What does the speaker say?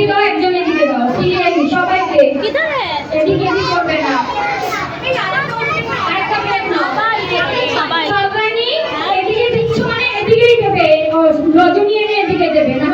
এদিকে দাও, একজন এদিকে দাও, সিরিয়ালি সবাইকে এদিকে এদিকে করবে না। আরেকটা প্লেট নাও সবাই, এদিকে দিচ্ছ মানে এদিকেই দেবে, রজনী এনে এদিকে দেবে না।